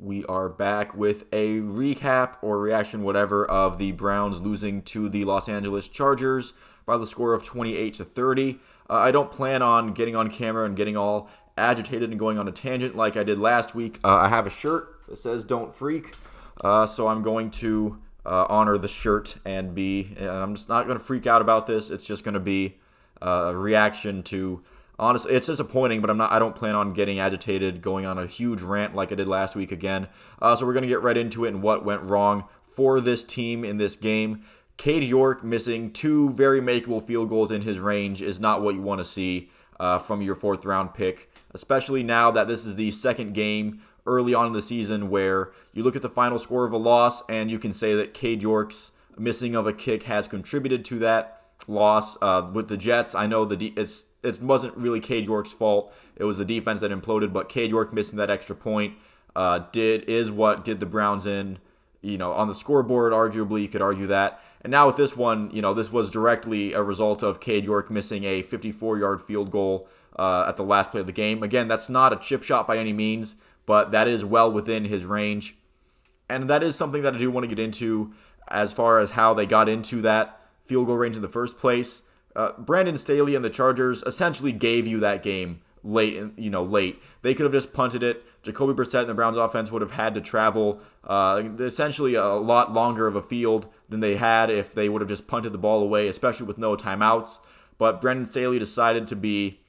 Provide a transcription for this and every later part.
We are back with a recap or reaction, whatever, of the Browns losing to the Los Angeles Chargers by the score of 28-30. I don't plan on getting on camera and getting all agitated and going on a tangent like I did last week. I have a shirt that says "Don't Freak," so I'm going to honor the shirt and I'm just not going to freak out about this. It's just going to be a reaction to. Honestly, it's disappointing, but I don't plan on getting agitated, going on a huge rant like I did last week again. So we're going to get right into it and what went wrong for this team in this game. Cade York missing two very makeable field goals in his range is not what you want to see from your fourth-round pick, especially now that this is the second game early on in the season where you look at the final score of a loss and you can say that Cade York's missing of a kick has contributed to that loss with the Jets. I know it wasn't really Cade York's fault. It was the defense that imploded, but Cade York missing that extra point is what did the Browns in, on the scoreboard. Arguably, you could argue that. And now with this one, this was directly a result of Cade York missing a 54-yard field goal at the last play of the game. Again, that's not a chip shot by any means, but that is well within his range. And that is something that I do want to get into as far as how they got into that field goal range in the first place. Brandon Staley and the Chargers essentially gave you that game late. They could have just punted it. Jacoby Brissett and the Browns offense would have had to travel essentially a lot longer of a field than they had if they would have just punted the ball away, especially with no timeouts. But Brandon Staley decided to be,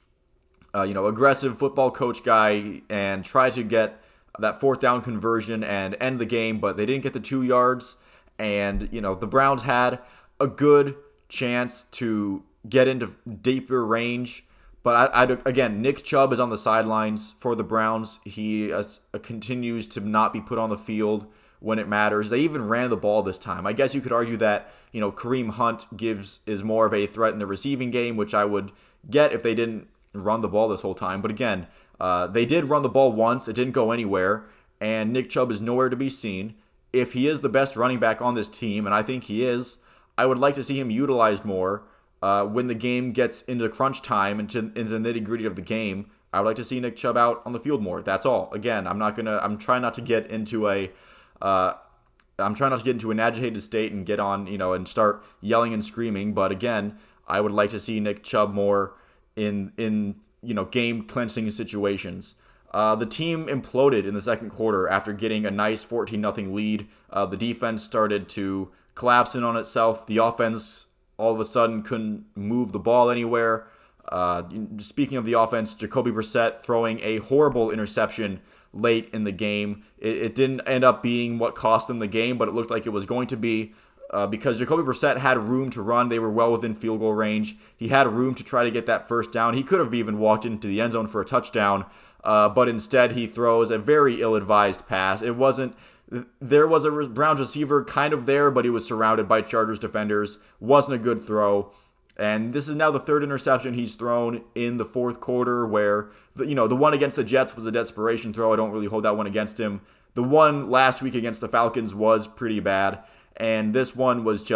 aggressive football coach guy and try to get that fourth down conversion and end the game, but they didn't get the 2 yards. And, the Browns had a good chance to get into deeper range. But again, Nick Chubb is on the sidelines for the Browns. He continues to not be put on the field when it matters. They even ran the ball this time. I guess you could argue that, Kareem Hunt is more of a threat in the receiving game, which I would get if they didn't run the ball this whole time. But again, they did run the ball once. It didn't go anywhere. And Nick Chubb is nowhere to be seen. If he is the best running back on this team, and I think he is, I would like to see him utilized more when the game gets into crunch time, into the nitty-gritty of the game. I would like to see Nick Chubb out on the field more. That's all. Again, I'm trying not to get into an agitated state and get on, and start yelling and screaming. But again, I would like to see Nick Chubb more in game-clinching situations. The team imploded in the second quarter after getting a nice 14-0 lead. The defense started to collapse in on itself. The offense all of a sudden couldn't move the ball anywhere. Speaking of the offense, Jacoby Brissett throwing a horrible interception late in the game. It didn't end up being what cost them the game, but it looked like it was going to be because Jacoby Brissett had room to run. They were well within field goal range. He had room to try to get that first down. He could have even walked into the end zone for a touchdown, but instead he throws a very ill-advised pass. There was a Browns receiver kind of there, but he was surrounded by Chargers defenders. Wasn't a good throw. And this is now the third interception he's thrown in the fourth quarter where, the one against the Jets was a desperation throw. I don't really hold that one against him. The one last week against the Falcons was pretty bad. And this one was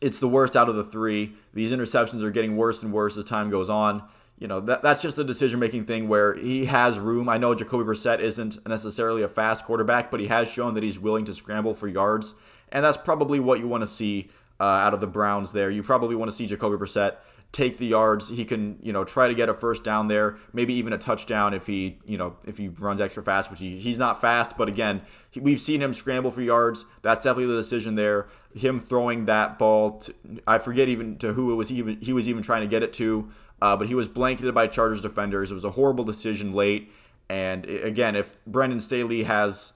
it's the worst out of the three. These interceptions are getting worse and worse as time goes on. That's just a decision-making thing where he has room. I know Jacoby Brissett isn't necessarily a fast quarterback, but he has shown that he's willing to scramble for yards, and that's probably what you want to see out of the Browns there. You probably want to see Jacoby Brissett take the yards. He can, try to get a first down there, maybe even a touchdown if he runs extra fast, which he's not fast, but again, we've seen him scramble for yards. That's definitely the decision there. Him throwing that ball, I forget even to who he was even trying to get it to. But he was blanketed by Chargers defenders. It was a horrible decision late. And again, if Brandon Staley makes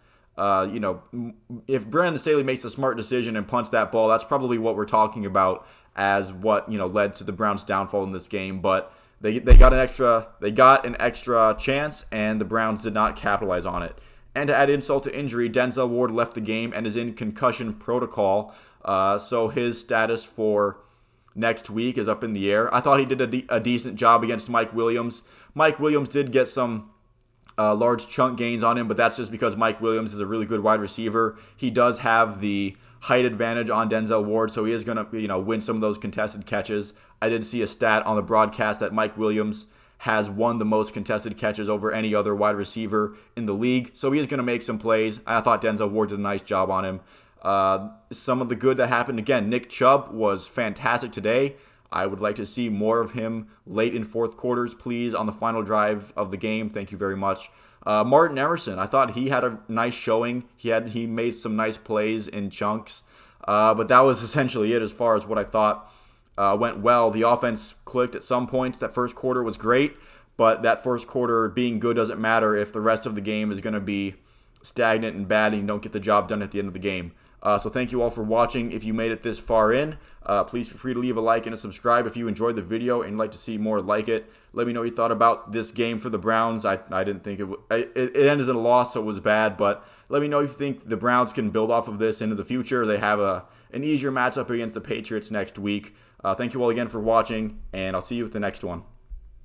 a smart decision and punts that ball, that's probably what we're talking about as what led to the Browns' downfall in this game. But they got an extra chance, and the Browns did not capitalize on it. And to add insult to injury, Denzel Ward left the game and is in concussion protocol. So his status for next week is up in the air. I thought he did a decent job against Mike Williams. Mike Williams did get some large chunk gains on him, but that's just because Mike Williams is a really good wide receiver. He does have the height advantage on Denzel Ward, so he is going to win some of those contested catches. I did see a stat on the broadcast that Mike Williams has won the most contested catches over any other wide receiver in the league. So he is going to make some plays. I thought Denzel Ward did a nice job on him. Some of the good that happened, again, Nick Chubb was fantastic today. I would like to see more of him late in fourth quarters, please, on the final drive of the game. Thank you very much. Martin Emerson, I thought he had a nice showing. He made some nice plays in chunks. But that was essentially it as far as what I thought went well. The offense clicked at some points. That first quarter was great, but that first quarter being good doesn't matter if the rest of the game is going to be stagnant and bad and you don't get the job done at the end of the game. So thank you all for watching. If you made it this far in, please feel free to leave a like and a subscribe if you enjoyed the video and you'd like to see more like it. Let me know what you thought about this game for the Browns. I didn't think it ended in a loss, so it was bad, but let me know if you think the Browns can build off of this into the future. They have an easier matchup against the Patriots next week. Thank you all again for watching, and I'll see you at the next one.